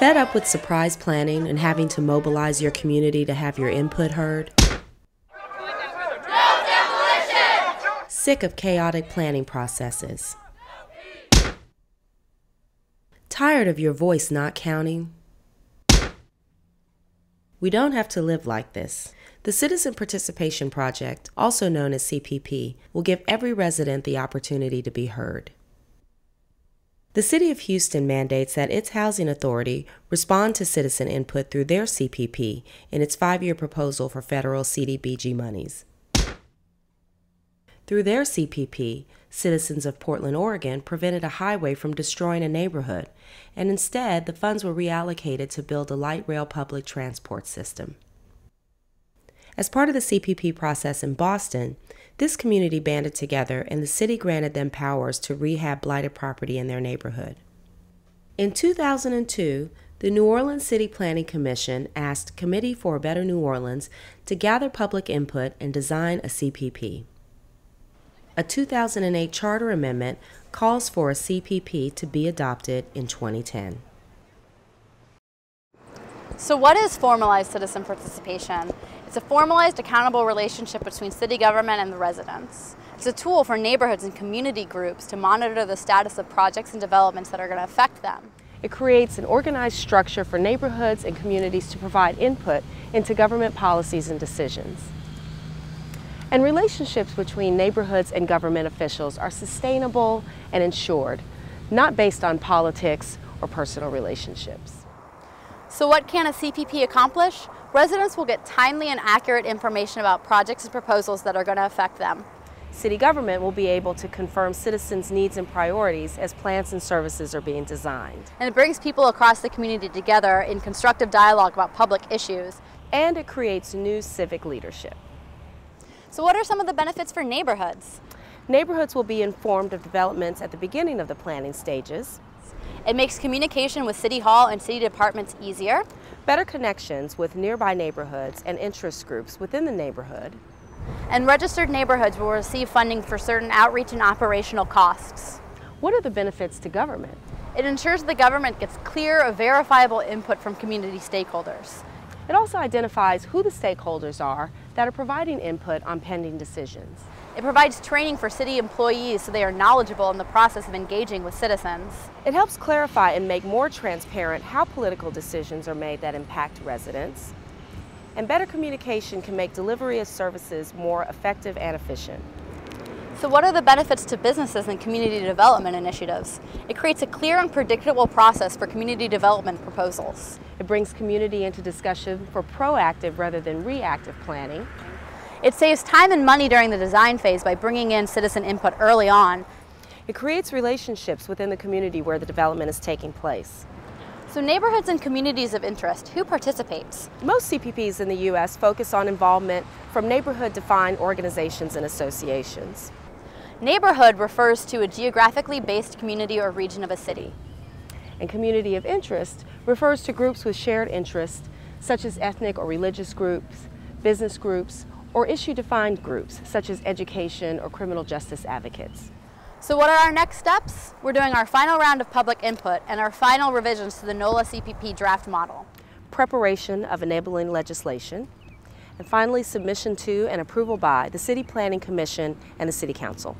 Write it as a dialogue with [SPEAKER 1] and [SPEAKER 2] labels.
[SPEAKER 1] Fed up with surprise planning and having to mobilize your community to have your input heard?
[SPEAKER 2] No demolition!
[SPEAKER 1] Sick of chaotic planning processes? Tired of your voice not counting? We don't have to live like this. The Citizen Participation Project, also known as CPP, will give every resident the opportunity to be heard. The City of Houston mandates that its housing authority respond to citizen input through their CPP in its 5-year proposal for federal CDBG monies. Through their CPP, citizens of Portland, Oregon prevented a highway from destroying a neighborhood, and instead the funds were reallocated to build a light rail public transport system. As part of the CPP process in Boston, this community banded together and the city granted them powers to rehab blighted property in their neighborhood. In 2002, the New Orleans City Planning Commission asked Committee for a Better New Orleans to gather public input and design a CPP. A 2008 charter amendment calls for a CPP to be adopted in 2010.
[SPEAKER 2] So what is formalized citizen participation? It's a formalized, accountable relationship between city government and the residents. It's a tool for neighborhoods and community groups to monitor the status of projects and developments that are going to affect them.
[SPEAKER 3] It creates an organized structure for neighborhoods and communities to provide input into government policies and decisions. And relationships between neighborhoods and government officials are sustainable and ensured, not based on politics or personal relationships.
[SPEAKER 2] So what can a CPP accomplish? Residents will get timely and accurate information about projects and proposals that are going to affect them.
[SPEAKER 3] City government will be able to confirm citizens' needs and priorities as plans and services are being designed.
[SPEAKER 2] And it brings people across the community together in constructive dialogue about public issues.
[SPEAKER 3] And it creates new civic leadership.
[SPEAKER 2] So what are some of the benefits for neighborhoods?
[SPEAKER 3] Neighborhoods will be informed of developments at the beginning of the planning stages.
[SPEAKER 2] It makes communication with City Hall and city departments easier.
[SPEAKER 3] Better connections with nearby neighborhoods and interest groups within the neighborhood.
[SPEAKER 2] And registered neighborhoods will receive funding for certain outreach and operational costs.
[SPEAKER 3] What are the benefits to government?
[SPEAKER 2] It ensures the government gets clear, verifiable input from community stakeholders.
[SPEAKER 3] It also identifies who the stakeholders are that are providing input on pending decisions.
[SPEAKER 2] It provides training for city employees so they are knowledgeable in the process of engaging with citizens.
[SPEAKER 3] It helps clarify and make more transparent how political decisions are made that impact residents. And better communication can make delivery of services more effective and efficient.
[SPEAKER 2] So what are the benefits to businesses and community development initiatives? It creates a clear and predictable process for community development proposals.
[SPEAKER 3] It brings community into discussion for proactive rather than reactive planning.
[SPEAKER 2] It saves time and money during the design phase by bringing in citizen input early on.
[SPEAKER 3] It creates relationships within the community where the development is taking place.
[SPEAKER 2] So neighborhoods and communities of interest, who participates?
[SPEAKER 3] Most CPPs in the U.S. focus on involvement from neighborhood-defined organizations and associations.
[SPEAKER 2] Neighborhood refers to a geographically based community or region of a city.
[SPEAKER 3] And community of interest refers to groups with shared interests, such as ethnic or religious groups, business groups, or issue-defined groups, such as education or criminal justice advocates.
[SPEAKER 2] So what are our next steps? We're doing our final round of public input and our final revisions to the NOLA CPP draft model.
[SPEAKER 3] Preparation of enabling legislation, and finally submission to and approval by the City Planning Commission and the City Council.